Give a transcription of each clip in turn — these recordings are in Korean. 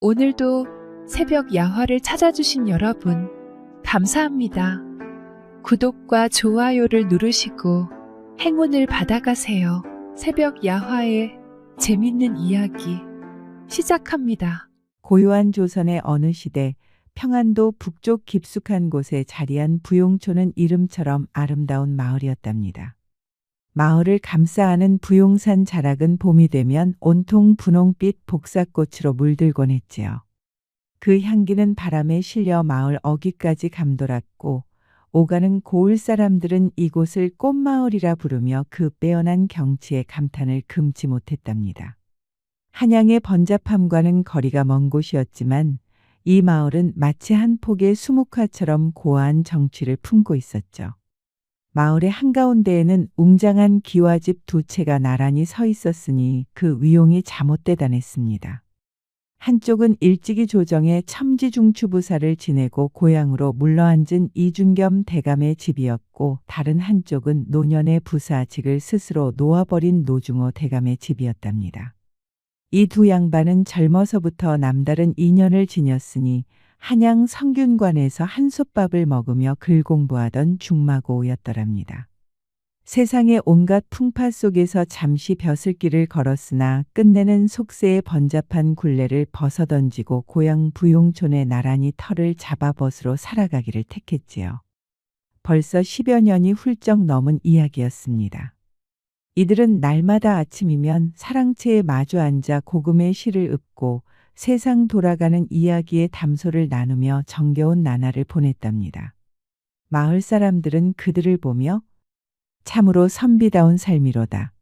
오늘도 새벽 야화를 찾아주신 여러분, 감사합니다. 구독과 좋아요를 누르시고 행운을 받아가세요. 새벽 야화의 재밌는 이야기 시작합니다. 고요한 조선의 어느 시대, 평안도 북쪽 깊숙한 곳에 자리한 부용초는 이름처럼 아름다운 마을이었답니다. 마을을 감싸안은 부용산 자락은 봄이 되면 온통 분홍빛 복사꽃으로 물들곤 했지요. 그 향기는 바람에 실려 마을 어귀까지 감돌았고, 오가는 고을 사람들은 이곳을 꽃마을이라 부르며 그 빼어난 경치에 감탄을 금치 못했답니다. 한양의 번잡함과는 거리가 먼 곳이었지만 이 마을은 마치 한 폭의 수묵화처럼 고와한 정취를 품고 있었죠. 마을의 한가운데에는 웅장한 기와집 두 채가 나란히 서 있었으니 그 위용이 잠못 대단했습니다. 한쪽은 일찍이 조정의 첨지중추부사를 지내고 고향으로 물러앉은 이중겸 대감의 집이었고, 다른 한쪽은 노년의 부사직을 스스로 놓아버린 노중호 대감의 집이었답니다. 이 두 양반은 젊어서부터 남다른 인연을 지녔으니 한양 성균관에서 한솥밥을 먹으며 글 공부하던 중마고우였더랍니다. 세상의 온갖 풍파 속에서 잠시 벼슬길을 걸었으나 끝내는 속세의 번잡한 굴레를 벗어던지고 고향 부용촌에 나란히 터를 잡아 벗으로 살아가기를 택했지요. 벌써 10여 년이 훌쩍 넘은 이야기였습니다. 이들은 날마다 아침이면 사랑채에 마주 앉아 고금의 시를 읊고 세상 돌아가는 이야기의 담소를 나누며 정겨운 나날을 보냈답니다. 마을 사람들은 그들을 보며 참으로 선비다운 삶이로다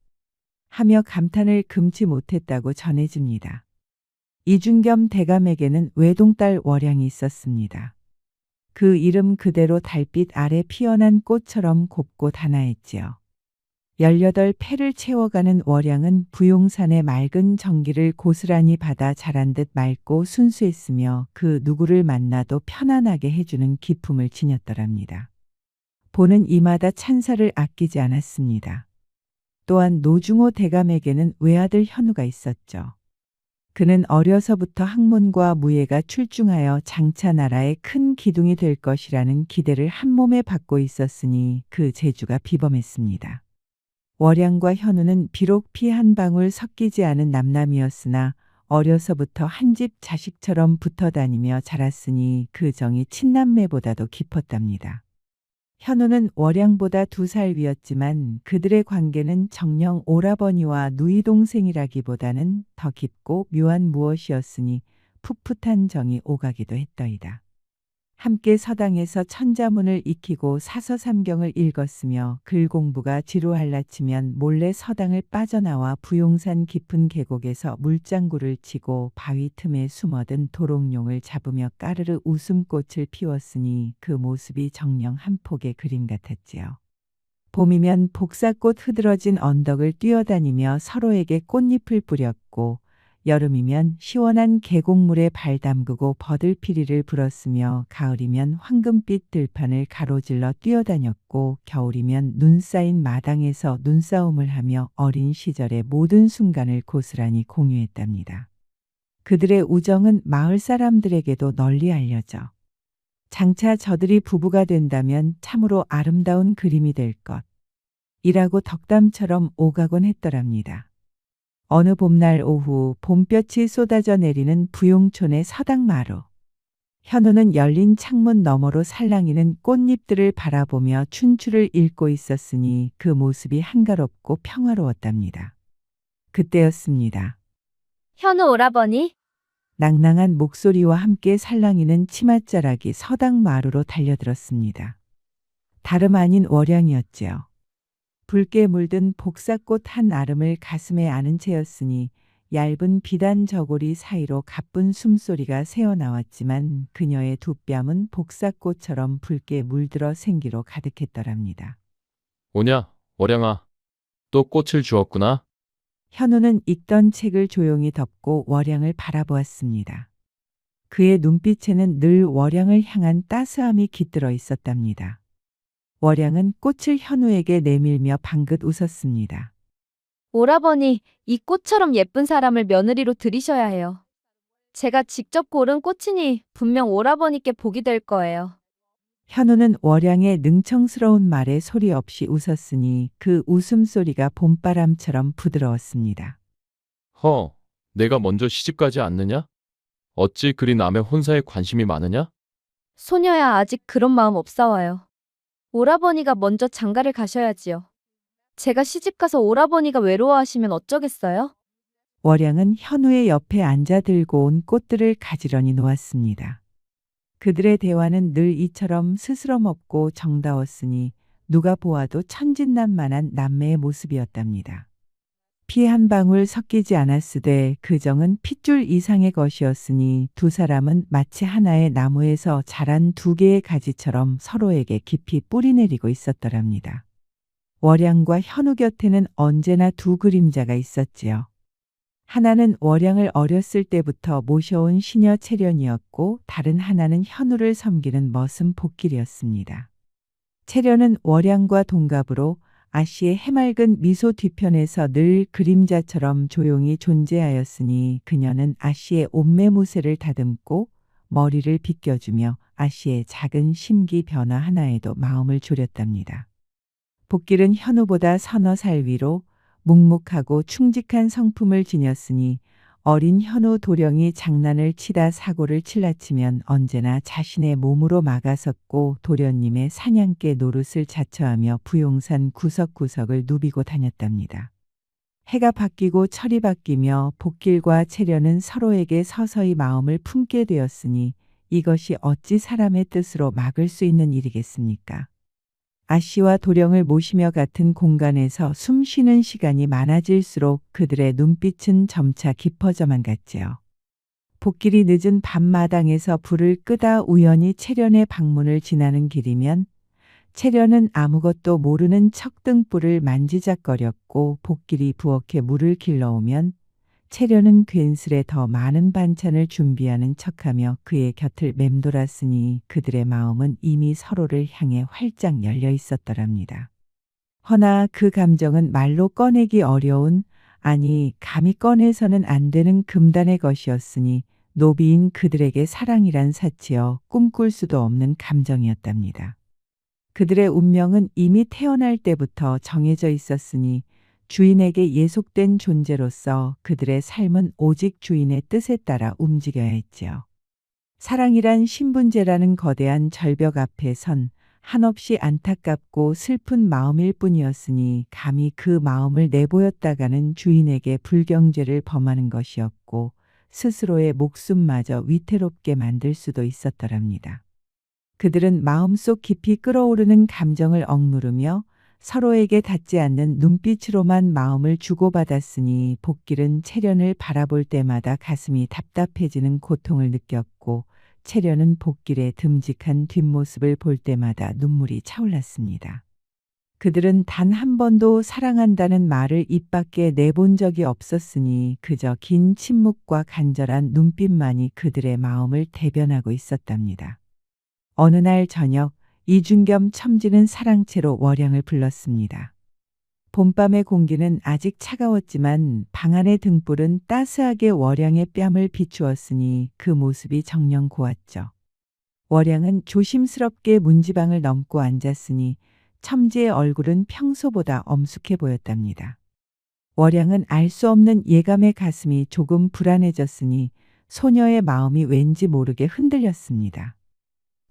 하며 감탄을 금치 못했다고 전해집니다. 이중겸 대감에게는 외동딸 월양이 있었습니다. 그 이름 그대로 달빛 아래 피어난 꽃처럼 곱고 단아했지요. 18패를 채워가는 월양은 부용산의 맑은 정기를 고스란히 받아 자란 듯 맑고 순수했으며 그 누구를 만나도 편안하게 해주는 기품을 지녔더랍니다. 보는 이마다 찬사를 아끼지 않았습니다. 또한 노중호 대감에게는 외아들 현우가 있었죠. 그는 어려서부터 학문과 무예가 출중하여 장차 나라의 큰 기둥이 될 것이라는 기대를 한몸에 받고 있었으니 그 재주가 비범했습니다. 월양과 현우는 비록 피 한 방울 섞이지 않은 남남이었으나 어려서부터 한 집 자식처럼 붙어 다니며 자랐으니 그 정이 친남매보다도 깊었답니다. 현우는 월양보다 2살 위였지만 그들의 관계는 정녕 오라버니와 누이 동생이라기보다는 더 깊고 묘한 무엇이었으니 풋풋한 정이 오가기도 했더이다. 함께 서당에서 천자문을 익히고 사서삼경을 읽었으며 글 공부가 지루할라치면 몰래 서당을 빠져나와 부용산 깊은 계곡에서 물장구를 치고 바위 틈에 숨어든 도롱뇽을 잡으며 까르르 웃음꽃을 피웠으니 그 모습이 정녕 한 폭의 그림 같았지요. 봄이면 복사꽃 흐드러진 언덕을 뛰어다니며 서로에게 꽃잎을 뿌렸고, 여름이면 시원한 계곡물에 발 담그고 버들피리를 불었으며 가을이면 황금빛 들판을 가로질러 뛰어다녔고, 겨울이면 눈 쌓인 마당에서 눈싸움을 하며 어린 시절의 모든 순간을 고스란히 공유했답니다. 그들의 우정은 마을 사람들에게도 널리 알려져 장차 저들이 부부가 된다면 참으로 아름다운 그림이 될 것이라고 덕담처럼 오가곤 했더랍니다. 어느 봄날 오후 봄볕이 쏟아져 내리는 부용촌의 서당마루. 현우는 열린 창문 너머로 살랑이는 꽃잎들을 바라보며 춘추를 읽고 있었으니 그 모습이 한가롭고 평화로웠답니다. 그때였습니다. 현우 오라버니? 낭낭한 목소리와 함께 살랑이는 치맛자락이 서당마루로 달려들었습니다. 다름 아닌 월양이었지요. 붉게 물든 복사꽃 한 아름을 가슴에 안은 채였으니 얇은 비단 저고리 사이로 가쁜 숨소리가 새어나왔지만 그녀의 두 뺨은 복사꽃처럼 붉게 물들어 생기로 가득했더랍니다. 오냐, 월양아. 또 꽃을 주었구나. 현우는 읽던 책을 조용히 덮고 월양을 바라보았습니다. 그의 눈빛에는 늘 월양을 향한 따스함이 깃들어 있었답니다. 월양은 꽃을 현우에게 내밀며 방긋 웃었습니다. 오라버니, 이 꽃처럼 예쁜 사람을 며느리로 들이셔야 해요. 제가 직접 고른 꽃이니 분명 오라버니께 복이 될 거예요. 현우는 월양의 능청스러운 말에 소리 없이 웃었으니 그 웃음소리가 봄바람처럼 부드러웠습니다. 허, 내가 먼저 시집가지 않느냐? 어찌 그리 남의 혼사에 관심이 많으냐? 소녀야 아직 그런 마음 없사와요. 오라버니가 먼저 장가를 가셔야지요. 제가 시집가서 오라버니가 외로워하시면 어쩌겠어요? 월양은 현우의 옆에 앉아 들고 온 꽃들을 가지런히 놓았습니다. 그들의 대화는 늘 이처럼 스스럼없고 정다웠으니 누가 보아도 천진난만한 남매의 모습이었답니다. 피 한 방울 섞이지 않았으되 그 정은 핏줄 이상의 것이었으니 두 사람은 마치 하나의 나무에서 자란 두 개의 가지처럼 서로에게 깊이 뿌리내리고 있었더랍니다. 월양과 현우 곁에는 언제나 두 그림자가 있었지요. 하나는 월양을 어렸을 때부터 모셔온 시녀 채련이었고 다른 하나는 현우를 섬기는 머슴 복길이었습니다. 채련은 월양과 동갑으로 아씨의 해맑은 미소 뒤편에서 늘 그림자처럼 조용히 존재하였으니 그녀는 아씨의 옷매무새를 다듬고 머리를 빗겨주며 아씨의 작은 심기 변화 하나에도 마음을 졸였답니다. 복길은 현우보다 서너 살 위로 묵묵하고 충직한 성품을 지녔으니 어린 현우 도령이 장난을 치다 사고를 칠라치면 언제나 자신의 몸으로 막아섰고 도련님의 사냥개 노릇을 자처하며 부용산 구석구석을 누비고 다녔답니다. 해가 바뀌고 철이 바뀌며 복길과 채련은 서로에게 서서히 마음을 품게 되었으니 이것이 어찌 사람의 뜻으로 막을 수 있는 일이겠습니까? 아씨와 도령을 모시며 같은 공간에서 숨 쉬는 시간이 많아질수록 그들의 눈빛은 점차 깊어져만 갔지요. 복길이 늦은 밤마당에서 불을 끄다 우연히 채련의 방문을 지나는 길이면 채련은 아무것도 모르는 척등불을 만지작거렸고 복길이 부엌에 물을 길러오면 채련은 괜스레 더 많은 반찬을 준비하는 척하며 그의 곁을 맴돌았으니 그들의 마음은 이미 서로를 향해 활짝 열려 있었더랍니다. 허나 그 감정은 말로 꺼내기 어려운, 아니 감히 꺼내서는 안 되는 금단의 것이었으니 노비인 그들에게 사랑이란 사치여 꿈꿀 수도 없는 감정이었답니다. 그들의 운명은 이미 태어날 때부터 정해져 있었으니 주인에게 예속된 존재로서 그들의 삶은 오직 주인의 뜻에 따라 움직여야 했지요. 사랑이란 신분제라는 거대한 절벽 앞에 선 한없이 안타깝고 슬픈 마음일 뿐이었으니 감히 그 마음을 내보였다가는 주인에게 불경죄를 범하는 것이었고 스스로의 목숨마저 위태롭게 만들 수도 있었더랍니다. 그들은 마음속 깊이 끓어오르는 감정을 억누르며 서로에게 닿지 않는 눈빛으로만 마음을 주고받았으니 복길은 채련을 바라볼 때마다 가슴이 답답해지는 고통을 느꼈고 채련은 복길의 듬직한 뒷모습을 볼 때마다 눈물이 차올랐습니다. 그들은 단 한 번도 사랑한다는 말을 입 밖에 내본 적이 없었으니 그저 긴 침묵과 간절한 눈빛만이 그들의 마음을 대변하고 있었답니다. 어느 날 저녁 이중겸 첨지는 사랑채로 월양을 불렀습니다. 봄밤의 공기는 아직 차가웠지만 방 안의 등불은 따스하게 월양의 뺨을 비추었으니 그 모습이 정녕 고왔죠. 월양은 조심스럽게 문지방을 넘고 앉았으니 첨지의 얼굴은 평소보다 엄숙해 보였답니다. 월양은 알 수 없는 예감의 가슴이 조금 불안해졌으니 소녀의 마음이 왠지 모르게 흔들렸습니다.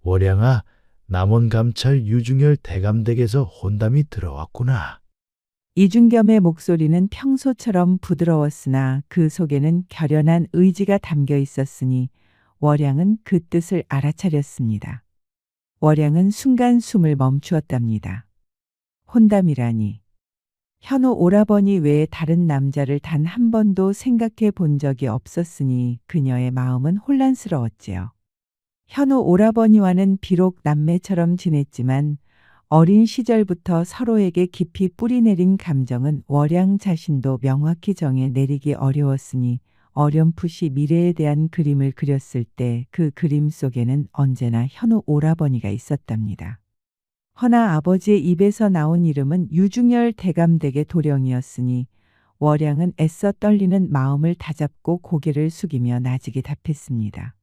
월양아, 남원감찰 유중열 대감댁에서 혼담이 들어왔구나. 이중겸의 목소리는 평소처럼 부드러웠으나 그 속에는 결연한 의지가 담겨 있었으니 월양은 그 뜻을 알아차렸습니다. 월양은 순간 숨을 멈추었답니다. 혼담이라니. 현우 오라버니 외에 다른 남자를 단 한 번도 생각해 본 적이 없었으니 그녀의 마음은 혼란스러웠지요. 현우 오라버니와는 비록 남매처럼 지냈지만 어린 시절부터 서로에게 깊이 뿌리내린 감정은 월양 자신도 명확히 정해 내리기 어려웠으니 어렴풋이 미래에 대한 그림을 그렸을 때 그 그림 속에는 언제나 현우 오라버니가 있었답니다. 허나 아버지의 입에서 나온 이름은 유중열 대감댁의 도령이었으니 월양은 애써 떨리는 마음을 다잡고 고개를 숙이며 나직이 답했습니다.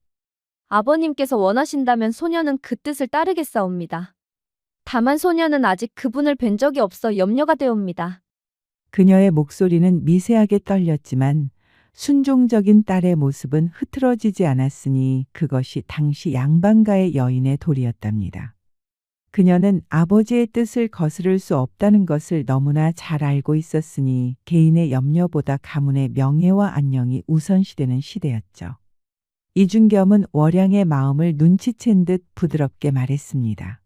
아버님께서 원하신다면 소녀는 그 뜻을 따르겠사옵니다. 다만 소녀는 아직 그분을 뵌 적이 없어 염려가 되옵니다. 그녀의 목소리는 미세하게 떨렸지만 순종적인 딸의 모습은 흐트러지지 않았으니 그것이 당시 양반가의 여인의 도리였답니다. 그녀는 아버지의 뜻을 거스를 수 없다는 것을 너무나 잘 알고 있었으니 개인의 염려보다 가문의 명예와 안녕이 우선시되는 시대였죠. 이준겸은 월양의 마음을 눈치챈 듯 부드럽게 말했습니다.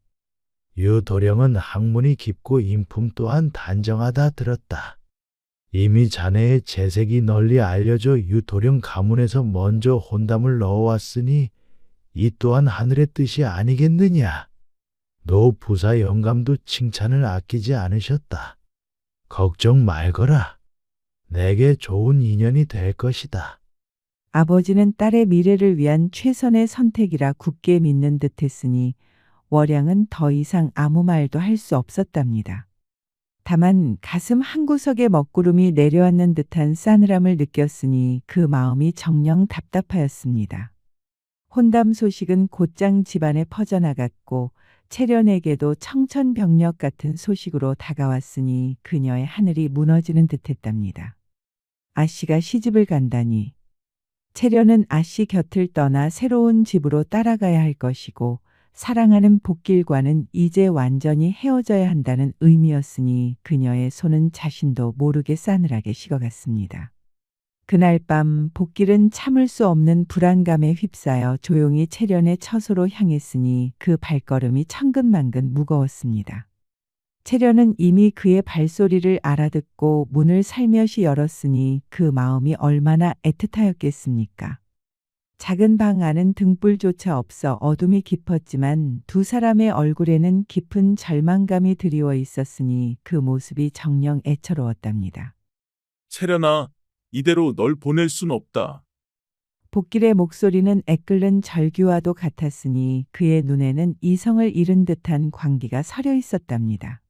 유도령은 학문이 깊고 인품 또한 단정하다 들었다. 이미 자네의 재색이 널리 알려져 유도령 가문에서 먼저 혼담을 넣어왔으니 이 또한 하늘의 뜻이 아니겠느냐. 노 부사 영감도 칭찬을 아끼지 않으셨다. 걱정 말거라. 내게 좋은 인연이 될 것이다. 아버지는 딸의 미래를 위한 최선의 선택이라 굳게 믿는 듯했으니 월양은 더 이상 아무 말도 할 수 없었답니다. 다만 가슴 한구석에 먹구름이 내려앉는 듯한 싸늘함을 느꼈으니 그 마음이 정녕 답답하였습니다. 혼담 소식은 곧장 집안에 퍼져나갔고 채련에게도 청천벽력 같은 소식으로 다가왔으니 그녀의 하늘이 무너지는 듯했답니다. 아씨가 시집을 간다니. 채련은 아씨 곁을 떠나 새로운 집으로 따라가야 할 것이고 사랑하는 복길과는 이제 완전히 헤어져야 한다는 의미였으니 그녀의 손은 자신도 모르게 싸늘하게 식어갔습니다. 그날 밤 복길은 참을 수 없는 불안감에 휩싸여 조용히 채련의 처소로 향했으니 그 발걸음이 천근만근 무거웠습니다. 채련은 이미 그의 발소리를 알아듣고 문을 살며시 열었으니 그 마음이 얼마나 애틋하였겠습니까? 작은 방 안은 등불조차 없어 어둠이 깊었지만 두 사람의 얼굴에는 깊은 절망감이 드리워 있었으니 그 모습이 정녕 애처로웠답니다. 채련아, 이대로 널 보낼 순 없다. 복길의 목소리는 애끓는 절규와도 같았으니 그의 눈에는 이성을 잃은 듯한 광기가 서려 있었답니다.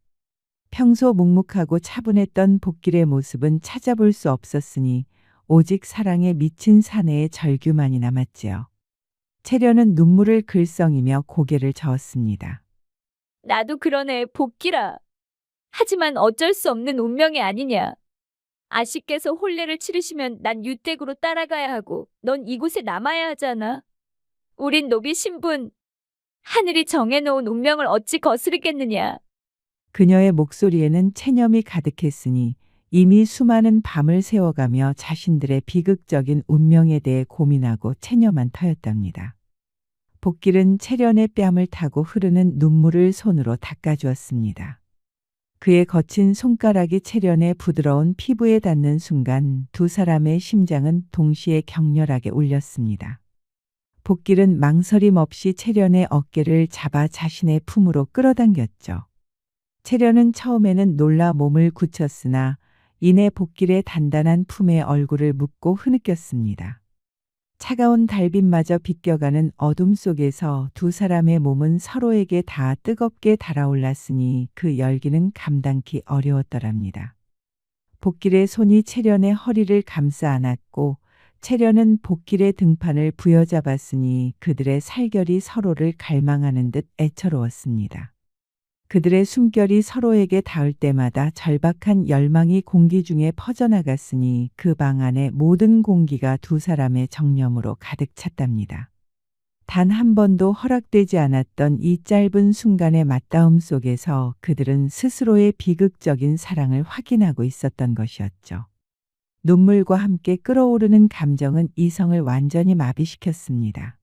평소 묵묵하고 차분했던 복길의 모습은 찾아볼 수 없었으니 오직 사랑에 미친 사내의 절규만이 남았지요. 채련은 눈물을 글썽이며 고개를 저었습니다. 나도 그러네, 복길아. 하지만 어쩔 수 없는 운명이 아니냐. 아씨께서 혼례를 치르시면 난 유댁으로 따라가야 하고 넌 이곳에 남아야 하잖아. 우린 노비 신분. 하늘이 정해놓은 운명을 어찌 거스르겠느냐. 그녀의 목소리에는 체념이 가득했으니 이미 수많은 밤을 새워가며 자신들의 비극적인 운명에 대해 고민하고 체념한 터였답니다. 복길은 채련의 뺨을 타고 흐르는 눈물을 손으로 닦아주었습니다. 그의 거친 손가락이 채련의 부드러운 피부에 닿는 순간 두 사람의 심장은 동시에 격렬하게 울렸습니다. 복길은 망설임 없이 채련의 어깨를 잡아 자신의 품으로 끌어당겼죠. 채련은 처음에는 놀라 몸을 굳혔으나 이내 복길의 단단한 품에 얼굴을 묻고 흐느꼈습니다. 차가운 달빛마저 비껴가는 어둠 속에서 두 사람의 몸은 서로에게 다 뜨겁게 달아올랐으니 그 열기는 감당기 어려웠더랍니다. 복길의 손이 채련의 허리를 감싸 안았고 채련은 복길의 등판을 부여잡았으니 그들의 살결이 서로를 갈망하는 듯 애처로웠습니다. 그들의 숨결이 서로에게 닿을 때마다 절박한 열망이 공기 중에 퍼져나갔으니 그 방 안의 모든 공기가 두 사람의 정념으로 가득 찼답니다. 단 한 번도 허락되지 않았던 이 짧은 순간의 맞닿음 속에서 그들은 스스로의 비극적인 사랑을 확인하고 있었던 것이었죠. 눈물과 함께 끓어오르는 감정은 이성을 완전히 마비시켰습니다.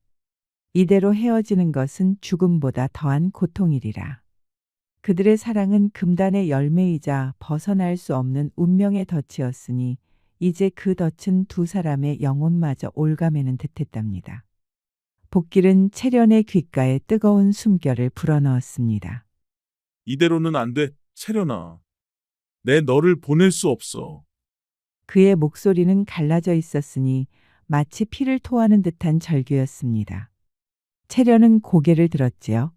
이대로 헤어지는 것은 죽음보다 더한 고통이리라. 그들의 사랑은 금단의 열매이자 벗어날 수 없는 운명의 덫이었으니 이제 그 덫은 두 사람의 영혼마저 올가매는 듯했답니다. 복길은 채련의 귓가에 뜨거운 숨결을 불어넣었습니다. 이대로는 안 돼, 채련아. 내 너를 보낼 수 없어. 그의 목소리는 갈라져 있었으니 마치 피를 토하는 듯한 절규였습니다. 채련은 고개를 들었지요.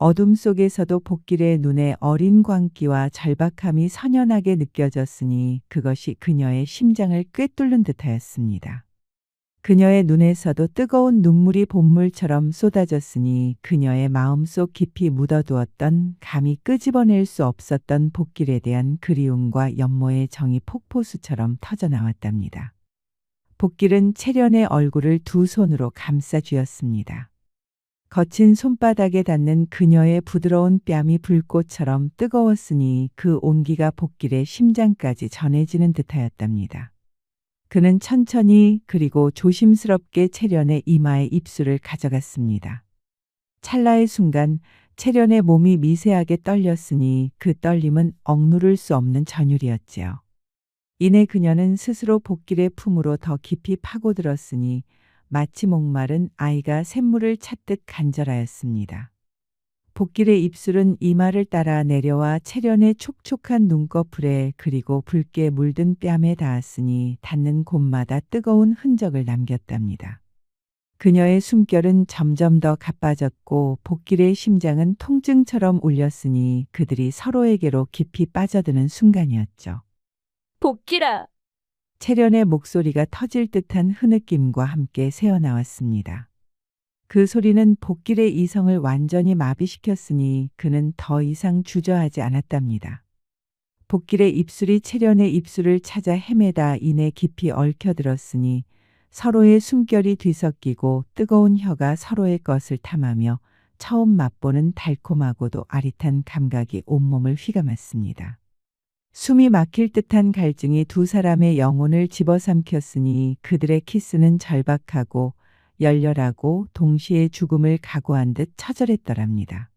어둠 속에서도 복길의 눈에 어린 광기와 절박함이 선연하게 느껴졌으니 그것이 그녀의 심장을 꿰뚫는 듯하였습니다. 그녀의 눈에서도 뜨거운 눈물이 봇물처럼 쏟아졌으니 그녀의 마음속 깊이 묻어두었던 감히 끄집어낼 수 없었던 복길에 대한 그리움과 연모의 정이 폭포수처럼 터져나왔답니다. 복길은 채련의 얼굴을 두 손으로 감싸 쥐었습니다. 거친 손바닥에 닿는 그녀의 부드러운 뺨이 불꽃처럼 뜨거웠으니 그 온기가 복길의 심장까지 전해지는 듯하였답니다. 그는 천천히 그리고 조심스럽게 채련의 이마에 입술을 가져갔습니다. 찰나의 순간 채련의 몸이 미세하게 떨렸으니 그 떨림은 억누를 수 없는 전율이었지요. 이내 그녀는 스스로 복길의 품으로 더 깊이 파고들었으니 마치 목마른 아이가 샘물을 찾듯 간절하였습니다. 복길의 입술은 이마를 따라 내려와 채련의 촉촉한 눈꺼풀에 그리고 붉게 물든 뺨에 닿았으니 닿는 곳마다 뜨거운 흔적을 남겼답니다. 그녀의 숨결은 점점 더 가빠졌고 복길의 심장은 통증처럼 울렸으니 그들이 서로에게로 깊이 빠져드는 순간이었죠. 복길아, 채련의 목소리가 터질 듯한 흐느낌과 함께 새어나왔습니다. 그 소리는 복길의 이성을 완전히 마비시켰으니 그는 더 이상 주저하지 않았답니다. 복길의 입술이 채련의 입술을 찾아 헤매다 이내 깊이 얽혀들었으니 서로의 숨결이 뒤섞이고 뜨거운 혀가 서로의 것을 탐하며 처음 맛보는 달콤하고도 아릿한 감각이 온몸을 휘감았습니다. 숨이 막힐 듯한 갈증이 두 사람의 영혼을 집어삼켰으니 그들의 키스는 절박하고 열렬하고 동시에 죽음을 각오한 듯 처절했더랍니다.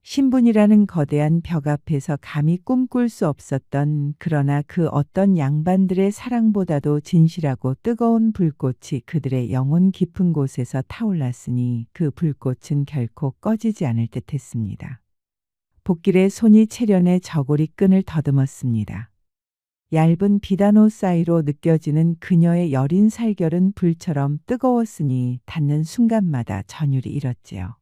신분이라는 거대한 벽 앞에서 감히 꿈꿀 수 없었던 그러나 그 어떤 양반들의 사랑보다도 진실하고 뜨거운 불꽃이 그들의 영혼 깊은 곳에서 타올랐으니 그 불꽃은 결코 꺼지지 않을 듯 했습니다. 복길의 손이 채련의 저고리 끈을 더듬었습니다. 얇은 비단옷 사이로 느껴지는 그녀의 여린 살결은 불처럼 뜨거웠으니 닿는 순간마다 전율이 일었지요.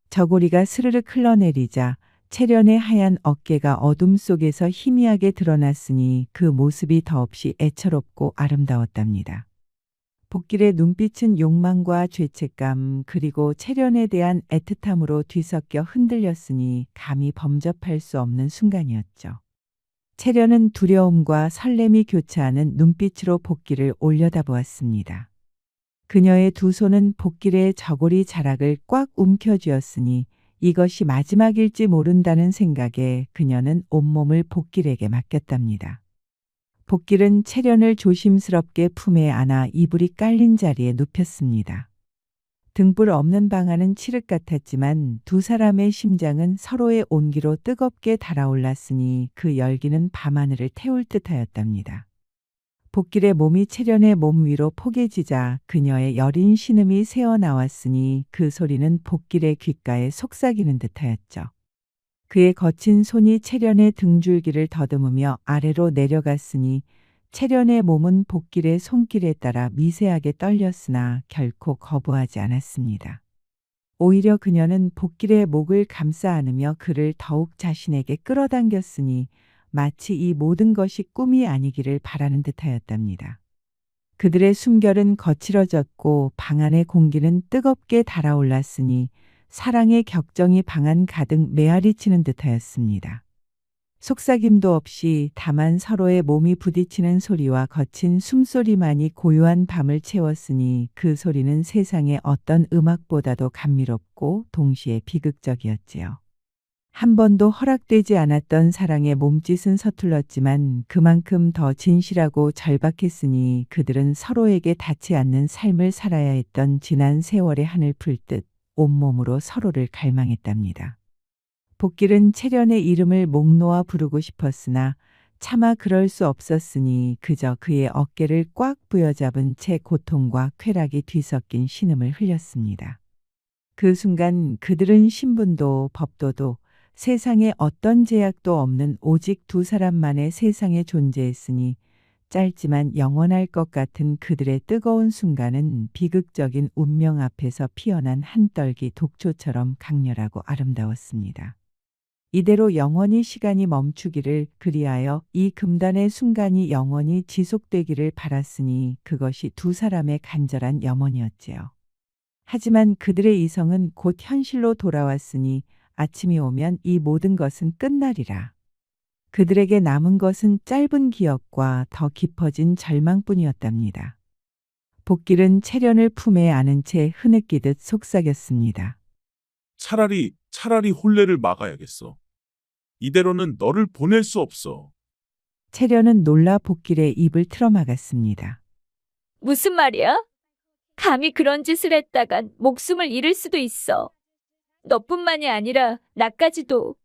저고리가 스르륵 흘러내리자 채련의 하얀 어깨가 어둠 속에서 희미하게 드러났으니 그 모습이 더없이 애처롭고 아름다웠답니다. 복길의 눈빛은 욕망과 죄책감 그리고 채련에 대한 애틋함으로 뒤섞여 흔들렸으니 감히 범접할 수 없는 순간이었죠. 채련은 두려움과 설렘이 교차하는 눈빛으로 복길을 올려다보았습니다. 그녀의 두 손은 복길의 저고리 자락을 꽉 움켜쥐었으니 이것이 마지막일지 모른다는 생각에 그녀는 온몸을 복길에게 맡겼답니다. 복길은 채련을 조심스럽게 품에 안아 이불이 깔린 자리에 눕혔습니다. 등불 없는 방 안은 칠흑 같았지만 두 사람의 심장은 서로의 온기로 뜨겁게 달아올랐으니 그 열기는 밤하늘을 태울 듯하였답니다. 복길의 몸이 채련의 몸 위로 포개지자 그녀의 여린 신음이 새어나왔으니 그 소리는 복길의 귓가에 속삭이는 듯하였죠. 그의 거친 손이 채련의 등줄기를 더듬으며 아래로 내려갔으니 채련의 몸은 복길의 손길에 따라 미세하게 떨렸으나 결코 거부하지 않았습니다. 오히려 그녀는 복길의 목을 감싸 안으며 그를 더욱 자신에게 끌어당겼으니 마치 이 모든 것이 꿈이 아니기를 바라는 듯하였답니다. 그들의 숨결은 거칠어졌고 방 안의 공기는 뜨겁게 달아올랐으니 사랑의 격정이 방 안 가득 메아리치는 듯하였습니다. 속삭임도 없이 다만 서로의 몸이 부딪히는 소리와 거친 숨소리만이 고요한 밤을 채웠으니 그 소리는 세상의 어떤 음악보다도 감미롭고 동시에 비극적이었지요. 한 번도 허락되지 않았던 사랑의 몸짓은 서툴렀지만 그만큼 더 진실하고 절박했으니 그들은 서로에게 닿지 않는 삶을 살아야 했던 지난 세월의 한을 풀 듯 온몸으로 서로를 갈망했답니다. 복길은 채련의 이름을 목 놓아 부르고 싶었으나 차마 그럴 수 없었으니 그저 그의 어깨를 꽉 부여잡은 채 고통과 쾌락이 뒤섞인 신음을 흘렸습니다. 그 순간 그들은 신분도 법도도 세상에 어떤 제약도 없는 오직 두 사람만의 세상에 존재했으니 짧지만 영원할 것 같은 그들의 뜨거운 순간은 비극적인 운명 앞에서 피어난 한떨기 독초처럼 강렬하고 아름다웠습니다. 이대로 영원히 시간이 멈추기를 그리하여 이 금단의 순간이 영원히 지속되기를 바랐으니 그것이 두 사람의 간절한 염원이었지요. 하지만 그들의 이성은 곧 현실로 돌아왔으니 아침이 오면 이 모든 것은 끝나리라. 그들에게 남은 것은 짧은 기억과 더 깊어진 절망뿐이었답니다. 복길은 채련을 품에 안은 채 흐느끼듯 속삭였습니다. 차라리 혼례를 막아야겠어. 이대로는 너를 보낼 수 없어. 채련은 놀라 복길의 입을 틀어막았습니다. 무슨 말이야? 감히 그런 짓을 했다간 목숨을 잃을 수도 있어. 너뿐만이 아니라 나까지도.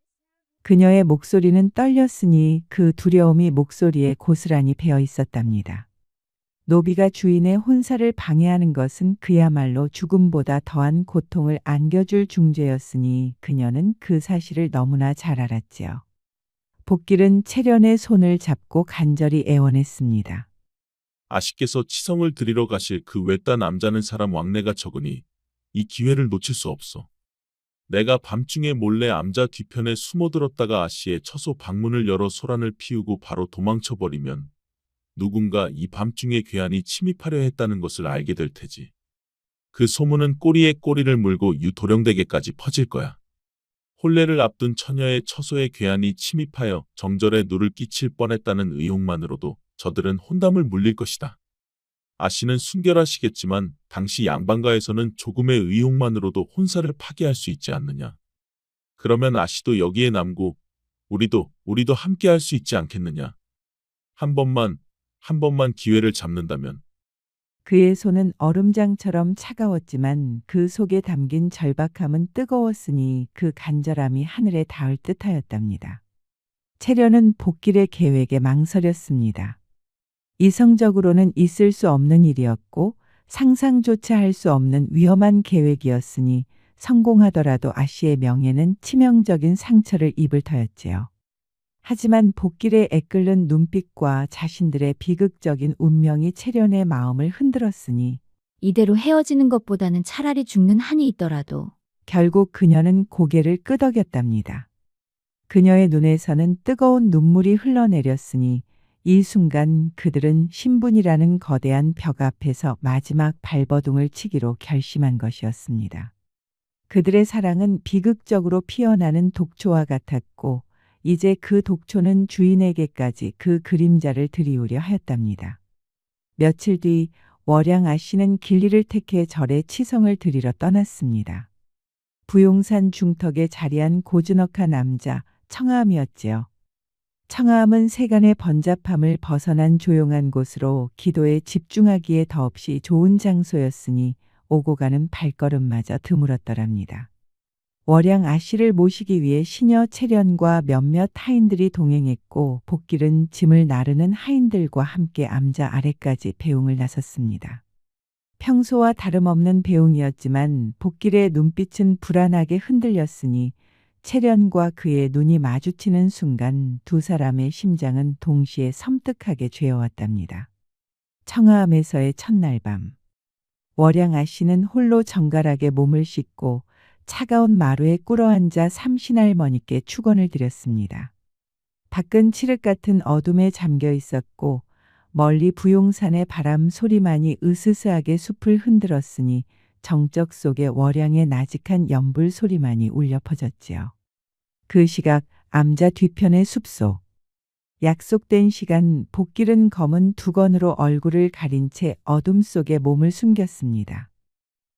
그녀의 목소리는 떨렸으니 그 두려움이 목소리에 고스란히 배어 있었답니다. 노비가 주인의 혼사를 방해하는 것은 그야말로 죽음보다 더한 고통을 안겨줄 중죄였으니 그녀는 그 사실을 너무나 잘 알았지요. 복길은 채련의 손을 잡고 간절히 애원했습니다. 아씨께서 치성을 드리러 가실 그 외따 남자는 사람 왕래가 적으니 이 기회를 놓칠 수 없어. 내가 밤중에 몰래 암자 뒤편에 숨어들었다가 아씨의 처소 방문을 열어 소란을 피우고 바로 도망쳐버리면 누군가 이 밤중에 괴한이 침입하려 했다는 것을 알게 될 테지. 그 소문은 꼬리에 꼬리를 물고 유도령댁에까지 퍼질 거야. 혼례를 앞둔 처녀의 처소에 괴한이 침입하여 정절에 누를 끼칠 뻔했다는 의혹만으로도 저들은 혼담을 물릴 것이다. 아씨는 순결하시겠지만 당시 양반가에서는 조금의 의혹만으로도 혼사를 파기할 수 있지 않느냐. 그러면 아씨도 여기에 남고 우리도 함께 할 수 있지 않겠느냐. 한 번만 기회를 잡는다면. 그의 손은 얼음장처럼 차가웠지만 그 속에 담긴 절박함은 뜨거웠으니 그 간절함이 하늘에 닿을 듯하였답니다. 채련은 복길의 계획에 망설였습니다. 이성적으로는 있을 수 없는 일이었고 상상조차 할 수 없는 위험한 계획이었으니 성공하더라도 아씨의 명예는 치명적인 상처를 입을 터였지요. 하지만 복길의 애끓는 눈빛과 자신들의 비극적인 운명이 채련의 마음을 흔들었으니 이대로 헤어지는 것보다는 차라리 죽는 한이 있더라도. 결국 그녀는 고개를 끄덕였답니다. 그녀의 눈에서는 뜨거운 눈물이 흘러내렸으니 이 순간 그들은 신분이라는 거대한 벽 앞에서 마지막 발버둥을 치기로 결심한 것이었습니다. 그들의 사랑은 비극적으로 피어나는 독초와 같았고 이제 그 독초는 주인에게까지 그 그림자를 들이우려 하였답니다. 며칠 뒤 월양 아씨는 길리를 택해 절에 치성을 드리러 떠났습니다. 부용산 중턱에 자리한 고즈넉한 남자 청아암이었지요. 청아암은 세간의 번잡함을 벗어난 조용한 곳으로 기도에 집중하기에 더없이 좋은 장소였으니 오고 가는 발걸음마저 드물었더랍니다. 월양 아씨를 모시기 위해 시녀 채련과 몇몇 하인들이 동행했고 복길은 짐을 나르는 하인들과 함께 암자 아래까지 배웅을 나섰습니다. 평소와 다름없는 배웅이었지만 복길의 눈빛은 불안하게 흔들렸으니 채련과 그의 눈이 마주치는 순간 두 사람의 심장은 동시에 섬뜩하게 죄어왔답니다. 청아암에서의 첫날 밤. 월양 아씨는 홀로 정갈하게 몸을 씻고 차가운 마루에 꿇어앉아 삼신할머니께 축원을 드렸습니다. 밖은 칠흑 같은 어둠에 잠겨 있었고 멀리 부용산의 바람 소리만이 으스스하게 숲을 흔들었으니 정적 속에 월양의 나직한 연불 소리만이 울려 퍼졌지요. 그 시각 암자 뒤편의 숲속. 약속된 시간 복길은 검은 두건으로 얼굴을 가린 채 어둠 속에 몸을 숨겼습니다.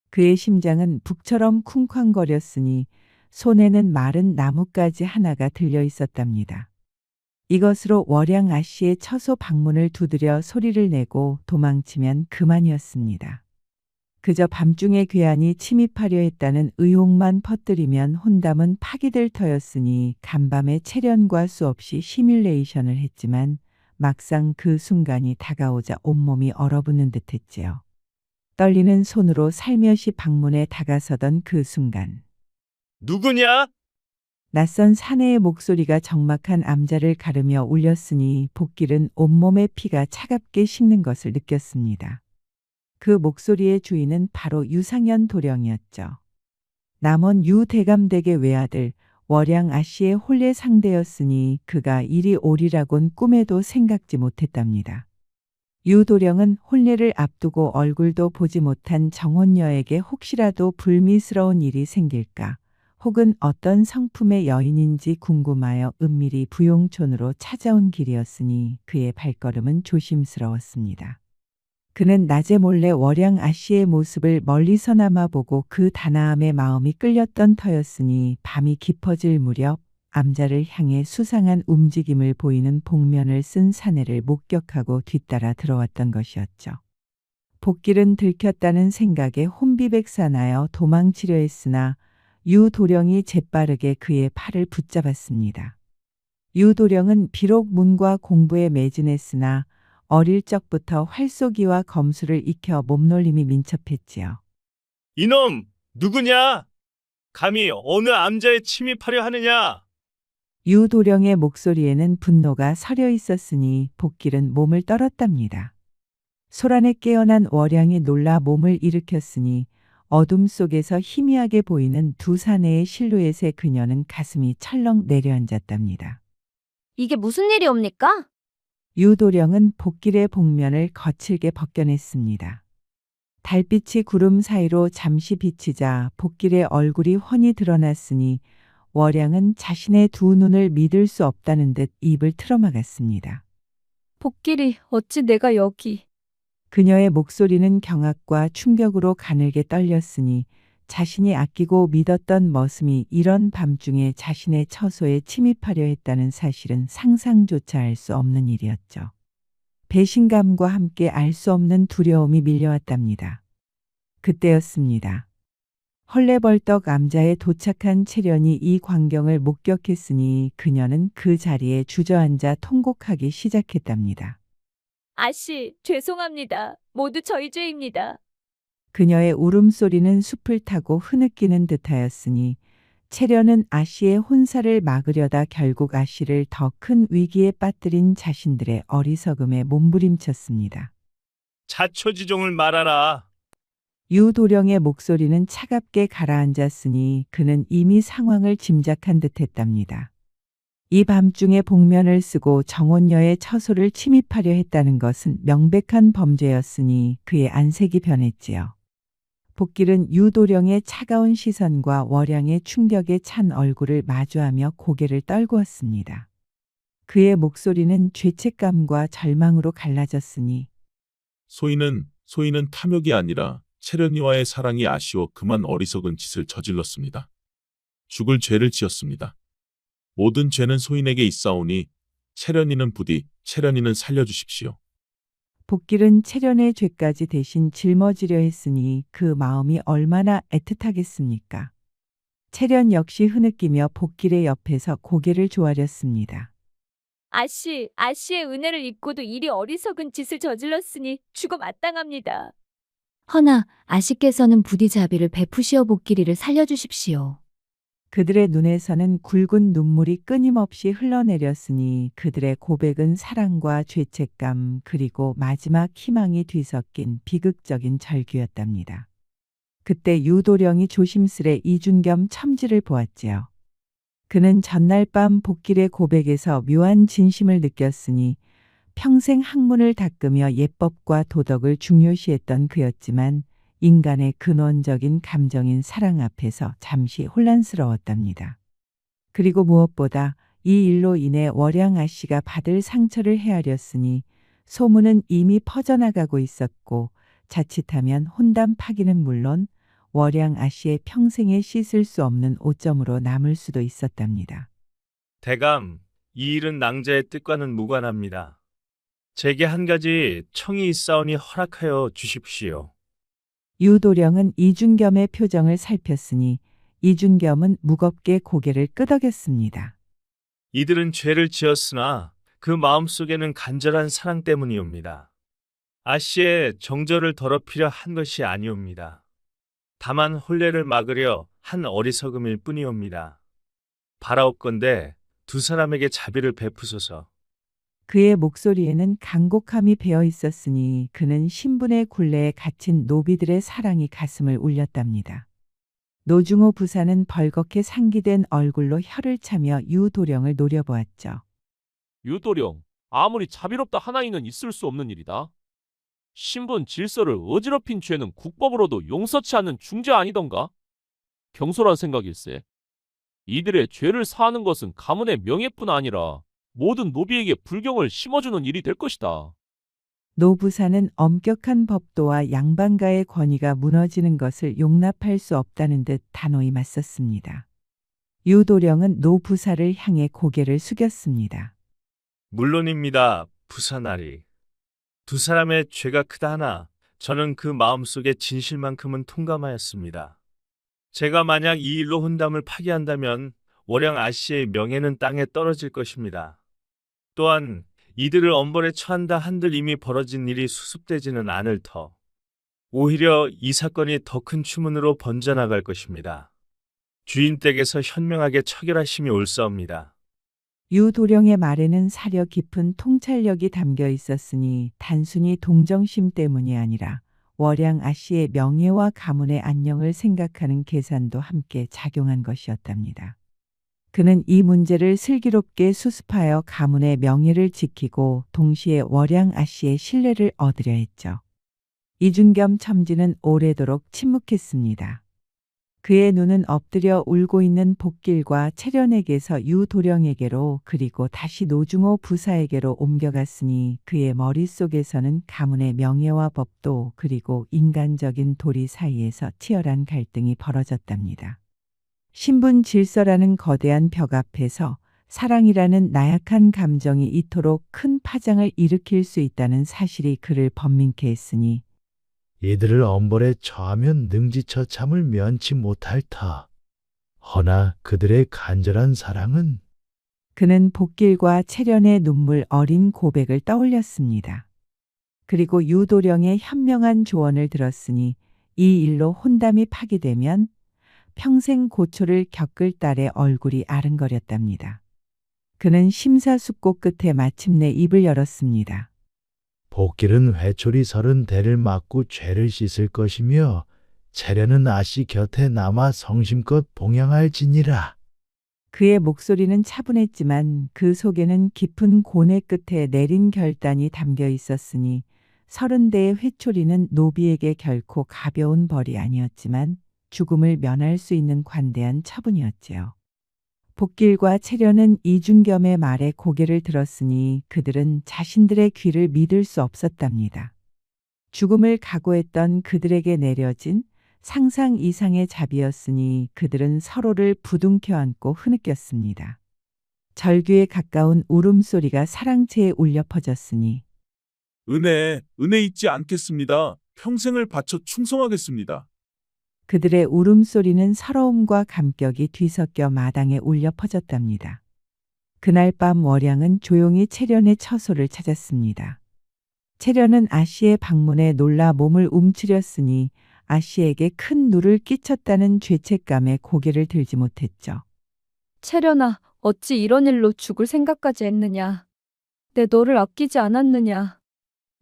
그의 심장은 북처럼 쿵쾅거렸으니 손에는 마른 나뭇가지 하나가 들려 있었답니다. 이것으로 월양 아씨의 처소 방문을 두드려 소리를 내고 도망치면 그만이었습니다. 그저 밤중에 괴한이 침입하려 했다는 의혹만 퍼뜨리면 혼담은 파기될 터였으니 간밤에 채련과 수없이 시뮬레이션을 했지만 막상 그 순간이 다가오자 온몸이 얼어붙는 듯했지요. 떨리는 손으로 살며시 방문에 다가서던 그 순간. 누구냐? 낯선 사내의 목소리가 적막한 암자를 가르며 울렸으니 복길은 온몸의 피가 차갑게 식는 것을 느꼈습니다. 그 목소리의 주인은 바로 유상현 도령이었죠. 남원 유대감댁의 외아들 월양 아씨의 혼례 상대였으니 그가 이리 오리라곤 꿈에도 생각지 못했답니다. 유도령은 혼례를 앞두고 얼굴도 보지 못한 정혼녀에게 혹시라도 불미스러운 일이 생길까 혹은 어떤 성품의 여인인지 궁금하여 은밀히 부용촌으로 찾아온 길이었으니 그의 발걸음은 조심스러웠습니다. 그는 낮에 몰래 월양 아씨의 모습을 멀리서나마 보고 그 단아함에 마음이 끌렸던 터였으니 밤이 깊어질 무렵 암자를 향해 수상한 움직임을 보이는 복면을 쓴 사내를 목격하고 뒤따라 들어왔던 것이었죠. 복길은 들켰다는 생각에 혼비백산하여 도망치려 했으나 유도령이 재빠르게 그의 팔을 붙잡았습니다. 유도령은 비록 문과 공부에 매진했으나 어릴 적부터 활쏘기와 검수를 익혀 몸놀림이 민첩했지요. 이놈, 누구냐? 감히 어느 암자에 침입하려 하느냐? 유도령의 목소리에는 분노가 서려 있었으니 복길은 몸을 떨었답니다. 소란에 깨어난 월양이 놀라 몸을 일으켰으니 어둠 속에서 희미하게 보이는 두 사내의 실루엣의 그녀는 가슴이 철렁 내려앉았답니다. 이게 무슨 일이옵니까? 유도령은 복길의 복면을 거칠게 벗겨냈습니다. 달빛이 구름 사이로 잠시 비치자 복길의 얼굴이 훤히 드러났으니 월양은 자신의 두 눈을 믿을 수 없다는 듯 입을 틀어막았습니다. 복길이 어찌 내가 여기. 그녀의 목소리는 경악과 충격으로 가늘게 떨렸으니 자신이 아끼고 믿었던 머슴이 이런 밤중에 자신의 처소에 침입하려 했다는 사실은 상상조차 할 수 없는 일이었죠. 배신감과 함께 알 수 없는 두려움이 밀려왔답니다. 그때였습니다. 헐레벌떡 암자에 도착한 채련이 이 광경을 목격했으니 그녀는 그 자리에 주저앉아 통곡하기 시작했답니다. 아씨, 죄송합니다. 모두 저희 죄입니다. 그녀의 울음소리는 숲을 타고 흐느끼는 듯하였으니 채련은 아씨의 혼사를 막으려다 결국 아씨를 더 큰 위기에 빠뜨린 자신들의 어리석음에 몸부림쳤습니다. 자초지종을 말하라. 유도령의 목소리는 차갑게 가라앉았으니 그는 이미 상황을 짐작한 듯했답니다. 이 밤중에 복면을 쓰고 정혼녀의 처소를 침입하려 했다는 것은 명백한 범죄였으니 그의 안색이 변했지요. 복길은 유도령의 차가운 시선과 월양의 충격에 찬 얼굴을 마주하며 고개를 떨구었습니다. 그의 목소리는 죄책감과 절망으로 갈라졌으니 소인은 탐욕이 아니라 채련이와의 사랑이 아쉬워 그만 어리석은 짓을 저질렀습니다. 죽을 죄를 지었습니다. 모든 죄는 소인에게 있사오니 채련이는 부디 채련이는 살려주십시오. 복길은 채련의 죄까지 대신 짊어지려 했으니 그 마음이 얼마나 애틋하겠습니까? 채련 역시 흐느끼며 복길의 옆에서 고개를 조아렸습니다. 아씨의 은혜를 잊고도 이리 어리석은 짓을 저질렀으니 죽어 마땅합니다. 허나 아씨께서는 부디 자비를 베푸시어 복길이를 살려주십시오. 그들의 눈에서는 굵은 눈물이 끊임없이 흘러내렸으니 그들의 고백은 사랑과 죄책감 그리고 마지막 희망이 뒤섞인 비극적인 절규였답니다. 그때 유도령이 조심스레 이준겸 첨지를 보았지요. 그는 전날 밤 복길의 고백에서 묘한 진심을 느꼈으니 평생 학문을 닦으며 예법과 도덕을 중요시했던 그였지만 인간의 근원적인 감정인 사랑 앞에서 잠시 혼란스러웠답니다. 그리고 무엇보다 이 일로 인해 월양 아씨가 받을 상처를 헤아렸으니 소문은 이미 퍼져나가고 있었고 자칫하면 혼담 파기는 물론 월양 아씨의 평생에 씻을 수 없는 오점으로 남을 수도 있었답니다. 대감, 이 일은 낭자의 뜻과는 무관합니다. 제게 한 가지 청이 있사오니 허락하여 주십시오. 유도령은 이준겸의 표정을 살폈으니 이준겸은 무겁게 고개를 끄덕였습니다. 이들은 죄를 지었으나 그 마음속에는 간절한 사랑 때문이옵니다. 아씨의 정절을 더럽히려 한 것이 아니옵니다. 다만 혼례를 막으려 한 어리석음일 뿐이옵니다. 바라옵건대 두 사람에게 자비를 베푸소서. 그의 목소리에는 간곡함이 배어 있었으니 그는 신분의 굴레에 갇힌 노비들의 사랑이 가슴을 울렸답니다. 노중호 부사는 벌겋게 상기된 얼굴로 혀를 차며 유도령을 노려보았죠. 유도령, 아무리 자비롭다 하나이는 있을 수 없는 일이다. 신분 질서를 어지럽힌 죄는 국법으로도 용서치 않는 중죄 아니던가? 경솔한 생각일세. 이들의 죄를 사하는 것은 가문의 명예뿐 아니라 모든 노비에게 불경을 심어주는 일이 될 것이다. 노부사는 엄격한 법도와 양반가의 권위가 무너지는 것을 용납할 수 없다는 듯 단호히 맞섰습니다. 유도령은 노부사를 향해 고개를 숙였습니다. 물론입니다, 부사나리. 두 사람의 죄가 크다 하나 저는 그 마음속의 진실만큼은 통감하였습니다. 제가 만약 이 일로 혼담을 파기한다면 월양 아씨의 명예는 땅에 떨어질 것입니다. 또한 이들을 엄벌에 처한다 한들 이미 벌어진 일이 수습되지는 않을 터 오히려 이 사건이 더 큰 추문으로 번져나갈 것입니다. 주인 댁에서 현명하게 처결하심이 옳사옵니다. 유도령의 말에는 사려 깊은 통찰력이 담겨 있었으니 단순히 동정심 때문이 아니라 월양 아씨의 명예와 가문의 안녕을 생각하는 계산도 함께 작용한 것이었답니다. 그는 이 문제를 슬기롭게 수습하여 가문의 명예를 지키고 동시에 월양 아씨의 신뢰를 얻으려 했죠. 이준겸 첨지는 오래도록 침묵했습니다. 그의 눈은 엎드려 울고 있는 복길과 채련에게서 유도령에게로 그리고 다시 노중호 부사에게로 옮겨갔으니 그의 머릿속에서는 가문의 명예와 법도 그리고 인간적인 도리 사이에서 치열한 갈등이 벌어졌답니다. 신분 질서라는 거대한 벽 앞에서 사랑이라는 나약한 감정이 이토록 큰 파장을 일으킬 수 있다는 사실이 그를 번민케 했으니 이들을 엄벌에 처하면 능지처참을 면치 못할 터. 허나 그들의 간절한 사랑은 그는 복길과 채련의 눈물 어린 고백을 떠올렸습니다. 그리고 유도령의 현명한 조언을 들었으니 이 일로 혼담이 파기되면 평생 고초를 겪을 딸의 얼굴이 아른거렸답니다. 그는 심사숙고 끝에 마침내 입을 열었습니다. 복길은 회초리 30대를 맞고 죄를 씻을 것이며 채련은 아씨 곁에 남아 성심껏 봉양할지니라. 그의 목소리는 차분했지만 그 속에는 깊은 고뇌 끝에 내린 결단이 담겨 있었으니 30대의 회초리는 노비에게 결코 가벼운 벌이 아니었지만 죽음을 면할 수 있는 관대한 처분이었지요. 복길과 채련은 이준겸의 말에 고개를 들었으니 그들은 자신들의 귀를 믿을 수 없었답니다. 죽음을 각오했던 그들에게 내려진 상상 이상의 자비였으니 그들은 서로를 부둥켜 안고 흐느꼈습니다. 절규에 가까운 울음소리가 사랑채에 울려 퍼졌으니 은혜 잊지 않겠습니다. 평생을 바쳐 충성하겠습니다. 그들의 울음소리는 서러움과 감격이 뒤섞여 마당에 울려 퍼졌답니다. 그날 밤 월양은 조용히 채련의 처소를 찾았습니다. 채련은 아씨의 방문에 놀라 몸을 움츠렸으니 아씨에게 큰 누를 끼쳤다는 죄책감에 고개를 들지 못했죠. 채련아, 어찌 이런 일로 죽을 생각까지 했느냐. 내 너를 아끼지 않았느냐.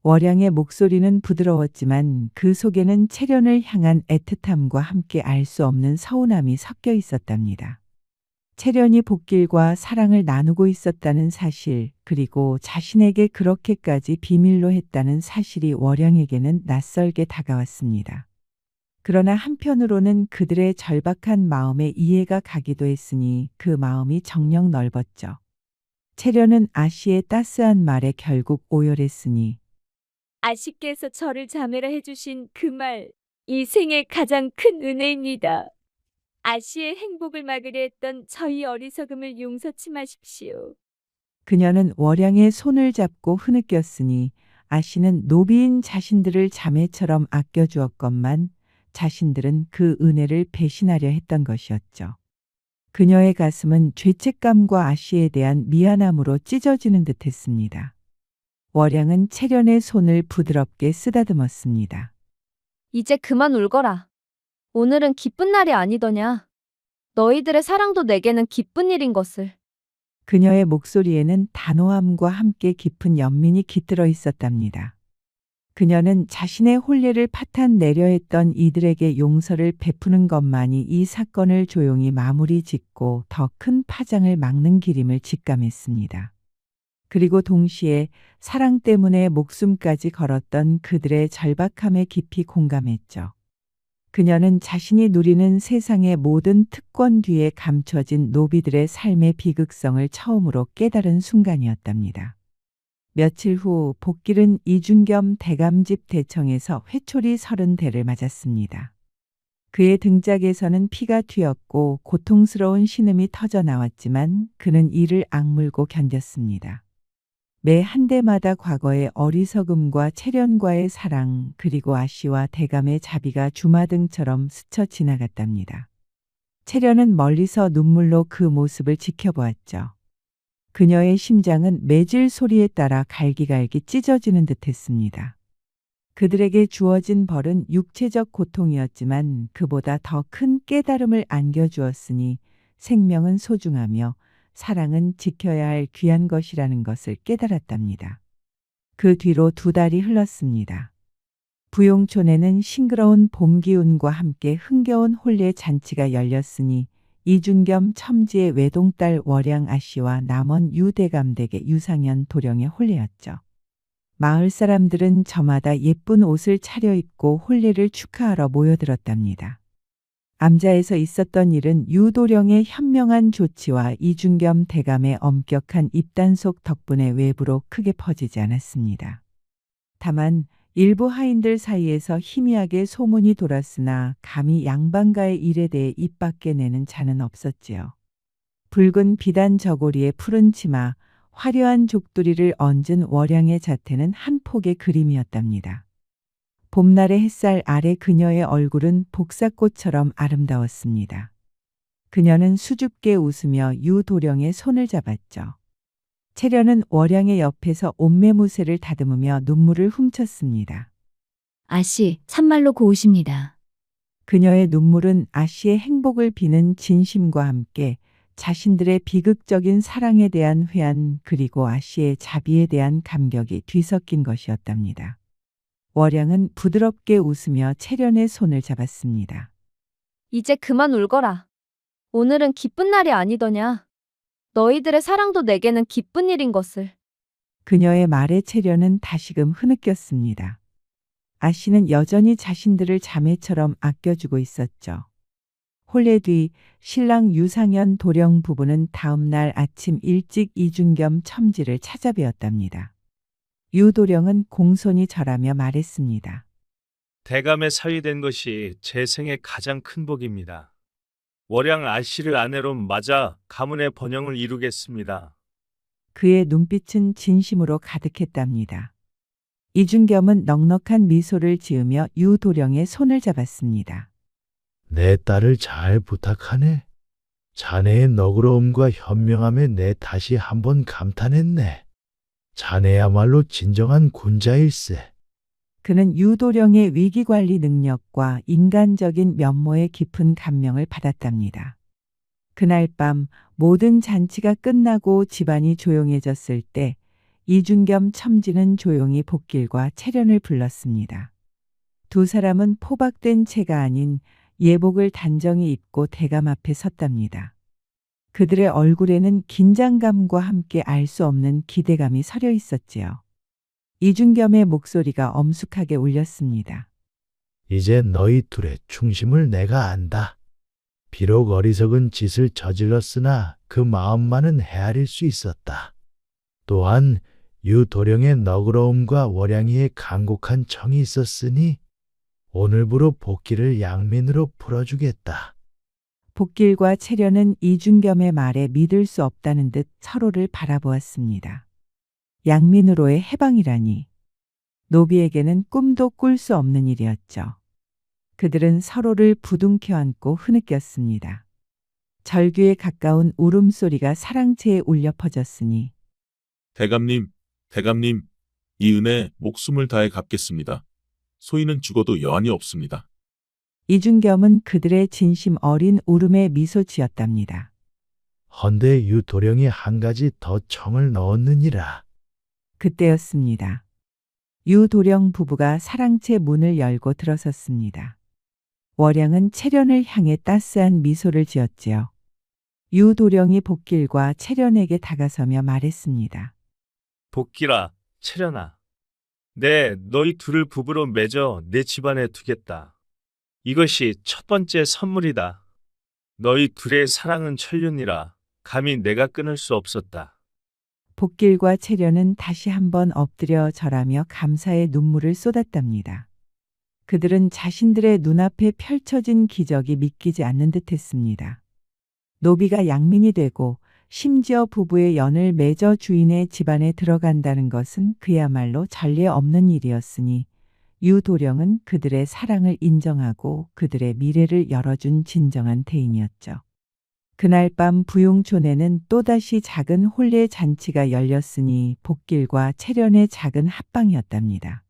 월양의 목소리는 부드러웠지만 그 속에는 채련을 향한 애틋함과 함께 알 수 없는 서운함이 섞여 있었답니다. 채련이 복길과 사랑을 나누고 있었다는 사실, 그리고 자신에게 그렇게까지 비밀로 했다는 사실이 월양에게는 낯설게 다가왔습니다. 그러나 한편으로는 그들의 절박한 마음에 이해가 가기도 했으니 그 마음이 정녕 넓었죠. 채련은 아씨의 따스한 말에 결국 오열했으니 아씨께서 저를 자매라 해주신 그 말, 이 생의 가장 큰 은혜입니다. 아씨의 행복을 막으려 했던 저희 어리석음을 용서치 마십시오. 그녀는 월양의 손을 잡고 흐느꼈으니 아씨는 노비인 자신들을 자매처럼 아껴주었건만 자신들은 그 은혜를 배신하려 했던 것이었죠. 그녀의 가슴은 죄책감과 아씨에 대한 미안함으로 찢어지는 듯했습니다. 월양은 채련의 손을 부드럽게 쓰다듬었습니다. 이제 그만 울거라. 오늘은 기쁜 날이 아니더냐. 너희들의 사랑도 내게는 기쁜 일인 것을. 그녀의 목소리에는 단호함과 함께 깊은 연민이 깃들어 있었답니다. 그녀는 자신의 혼례를 파탄 내려 했던 이들에게 용서를 베푸는 것만이 이 사건을 조용히 마무리 짓고 더 큰 파장을 막는 길임을 직감했습니다. 그리고 동시에 사랑 때문에 목숨까지 걸었던 그들의 절박함에 깊이 공감했죠. 그녀는 자신이 누리는 세상의 모든 특권 뒤에 감춰진 노비들의 삶의 비극성을 처음으로 깨달은 순간이었답니다. 며칠 후 복길은 이중겸 대감집 대청에서 회초리 30대를 맞았습니다. 그의 등짝에서는 피가 튀었고 고통스러운 신음이 터져 나왔지만 그는 이를 악물고 견뎠습니다. 매 한 대마다 과거의 어리석음과 체련과의 사랑 그리고 아씨와 대감의 자비가 주마등처럼 스쳐 지나갔답니다. 체련은 멀리서 눈물로 그 모습을 지켜보았죠. 그녀의 심장은 매질 소리에 따라 갈기갈기 찢어지는 듯했습니다. 그들에게 주어진 벌은 육체적 고통이었지만 그보다 더 큰 깨달음을 안겨주었으니 생명은 소중하며 사랑은 지켜야 할 귀한 것이라는 것을 깨달았답니다. 그 뒤로 2달이 흘렀습니다. 부용촌에는 싱그러운 봄 기운과 함께 흥겨운 혼례 잔치가 열렸으니 이중겸 첨지의 외동딸 월양 아씨와 남원 유대감댁의 유상현 도령의 혼례였죠. 마을 사람들은 저마다 예쁜 옷을 차려입고 혼례를 축하하러 모여들었답니다. 암자에서 있었던 일은 유도령의 현명한 조치와 이중겸 대감의 엄격한 입단속 덕분에 외부로 크게 퍼지지 않았습니다. 다만 일부 하인들 사이에서 희미하게 소문이 돌았으나 감히 양반가의 일에 대해 입 밖에 내는 자는 없었지요. 붉은 비단 저고리에 푸른 치마, 화려한 족두리를 얹은 월양의 자태는 한 폭의 그림이었답니다. 봄날의 햇살 아래 그녀의 얼굴은 복사꽃처럼 아름다웠습니다. 그녀는 수줍게 웃으며 유도령의 손을 잡았죠. 채련은 월양의 옆에서 옷매무새를 다듬으며 눈물을 훔쳤습니다. 아씨, 참말로 고우십니다. 그녀의 눈물은 아씨의 행복을 비는 진심과 함께 자신들의 비극적인 사랑에 대한 회한 그리고 아씨의 자비에 대한 감격이 뒤섞인 것이었답니다. 월양은 부드럽게 웃으며 채련의 손을 잡았습니다. 이제 그만 울거라. 오늘은 기쁜 날이 아니더냐. 너희들의 사랑도 내게는 기쁜 일인 것을. 그녀의 말에 채련은 다시금 흐느꼈습니다. 아씨는 여전히 자신들을 자매처럼 아껴주고 있었죠. 혼례 뒤 신랑 유상현 도령 부부는 다음 날 아침 일찍 이중겸 첨지를 찾아뵈었답니다. 유도령은 공손히 절하며 말했습니다. 대감에 사위된 것이 제 생애 가장 큰 복입니다. 월양 아씨를 아내로 맞아 가문의 번영을 이루겠습니다. 그의 눈빛은 진심으로 가득했답니다. 이중겸은 넉넉한 미소를 지으며 유도령의 손을 잡았습니다. 내 딸을 잘 부탁하네. 자네의 너그러움과 현명함에 내 다시 한번 감탄했네. 자네야말로 진정한 군자일세. 그는 유도령의 위기관리 능력과 인간적인 면모에 깊은 감명을 받았답니다. 그날 밤 모든 잔치가 끝나고 집안이 조용해졌을 때 이중겸 첨지는 조용히 복길과 채련을 불렀습니다. 두 사람은 포박된 채가 아닌 예복을 단정히 입고 대감 앞에 섰답니다. 그들의 얼굴에는 긴장감과 함께 알 수 없는 기대감이 서려 있었지요. 이중겸의 목소리가 엄숙하게 울렸습니다. 이제 너희 둘의 충심을 내가 안다. 비록 어리석은 짓을 저질렀으나 그 마음만은 헤아릴 수 있었다. 또한 유도령의 너그러움과 월양이의 간곡한 정이 있었으니 오늘부로 복길을 양민으로 풀어주겠다. 복길과 채련은 이중겸의 말에 믿을 수 없다는 듯 서로를 바라보았습니다. 양민으로의 해방이라니. 노비에게는 꿈도 꿀 수 없는 일이었죠. 그들은 서로를 부둥켜 안고 흐느꼈습니다. 절규에 가까운 울음소리가 사랑채에 울려 퍼졌으니 대감님, 대감님, 이 은혜 목숨을 다해 갚겠습니다. 소인은 죽어도 여한이 없습니다. 이준겸은 그들의 진심 어린 울음에 미소 지었답니다. 헌데 유도령이 한 가지 더 청을 넣었느니라. 그때였습니다. 유도령 부부가 사랑채 문을 열고 들어섰습니다. 월양은 채련을 향해 따스한 미소를 지었지요. 유도령이 복길과 채련에게 다가서며 말했습니다. 복길아, 채련아. 네, 너희 둘을 부부로 맺어 내 집안에 두겠다. 이것이 첫 번째 선물이다. 너희 둘의 사랑은 천륜이라 감히 내가 끊을 수 없었다. 복길과 채련은 다시 한번 엎드려 절하며 감사의 눈물을 쏟았답니다. 그들은 자신들의 눈앞에 펼쳐진 기적이 믿기지 않는 듯했습니다. 노비가 양민이 되고 심지어 부부의 연을 맺어 주인의 집안에 들어간다는 것은 그야말로 전례 없는 일이었으니 유도령은 그들의 사랑을 인정하고 그들의 미래를 열어준 진정한 태인이었죠. 그날 밤 부용촌에는 또다시 작은 혼례 잔치가 열렸으니 복길과 채련의 작은 합방이었답니다.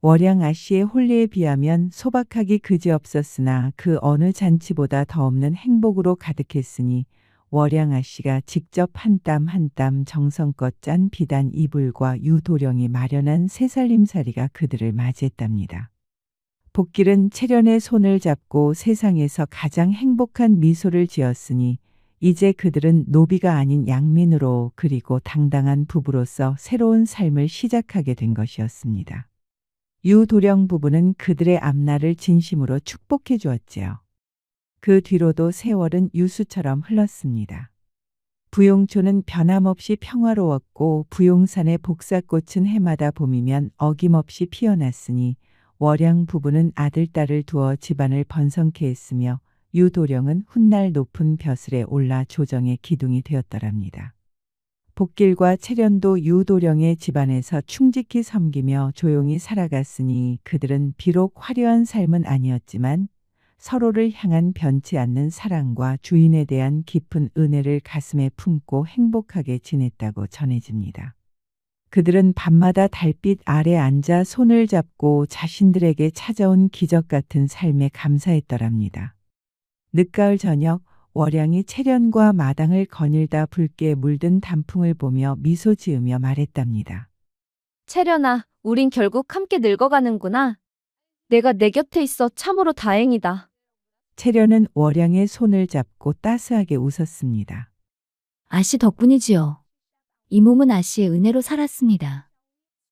월양 아씨의 혼례에 비하면 소박하기 그지없었으나 그 어느 잔치보다 더 없는 행복으로 가득했으니 월양 아씨가 직접 한 땀 한 땀 정성껏 짠 비단 이불과 유도령이 마련한 새살림살이가 그들을 맞이했답니다. 복길은 채련의 손을 잡고 세상에서 가장 행복한 미소를 지었으니 이제 그들은 노비가 아닌 양민으로 그리고 당당한 부부로서 새로운 삶을 시작하게 된 것이었습니다. 유도령 부부는 그들의 앞날을 진심으로 축복해 주었지요. 그 뒤로도 세월은 유수처럼 흘렀습니다. 부용촌은 변함없이 평화로웠고 부용산의 복사꽃은 해마다 봄이면 어김없이 피어났으니 월양 부부는 아들, 딸을 두어 집안을 번성케 했으며 유도령은 훗날 높은 벼슬에 올라 조정의 기둥이 되었더랍니다. 복길과 채련도 유도령의 집안에서 충직히 섬기며 조용히 살아갔으니 그들은 비록 화려한 삶은 아니었지만 서로를 향한 변치 않는 사랑과 주인에 대한 깊은 은혜를 가슴에 품고 행복하게 지냈다고 전해집니다. 그들은 밤마다 달빛 아래 앉아 손을 잡고 자신들에게 찾아온 기적 같은 삶에 감사했더랍니다. 늦가을 저녁 월양이 채련과 마당을 거닐다 붉게 물든 단풍을 보며 미소 지으며 말했답니다. 채련아, 우린 결국 함께 늙어가는구나. 내가 내 곁에 있어 참으로 다행이다. 채련은 월양의 손을 잡고 따스하게 웃었습니다. 아씨 덕분이지요. 이 몸은 아씨의 은혜로 살았습니다.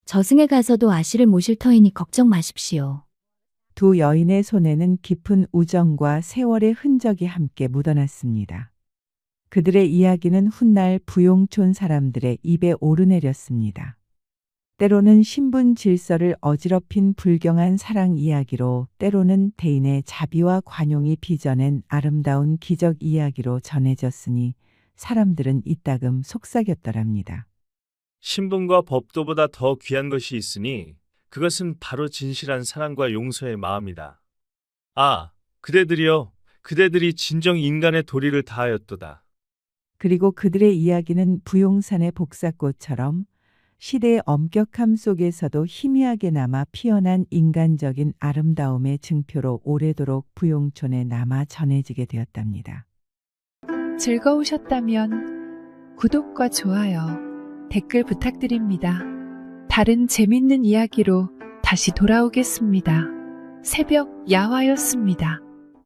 저승에 가서도 아씨를 모실 터이니 걱정 마십시오. 두 여인의 손에는 깊은 우정과 세월의 흔적이 함께 묻어났습니다. 그들의 이야기는 훗날 부용촌 사람들의 입에 오르내렸습니다. 때로는 신분 질서를 어지럽힌 불경한 사랑 이야기로, 때로는 대인의 자비와 관용이 빚어낸 아름다운 기적 이야기로 전해졌으니 사람들은 이따금 속삭였더랍니다. 신분과 법도보다 더 귀한 것이 있으니 그것은 바로 진실한 사랑과 용서의 마음이다. 아, 그대들이여, 그대들이 진정 인간의 도리를 다하였도다. 그리고 그들의 이야기는 부용산의 복사꽃처럼 시대의 엄격함 속에서도 희미하게 남아 피어난 인간적인 아름다움의 증표로 오래도록 부용촌에 남아 전해지게 되었답니다. 즐거우셨다면 구독과 좋아요, 댓글 부탁드립니다. 다른 재밌는 이야기로 다시 돌아오겠습니다. 새벽 야화였습니다.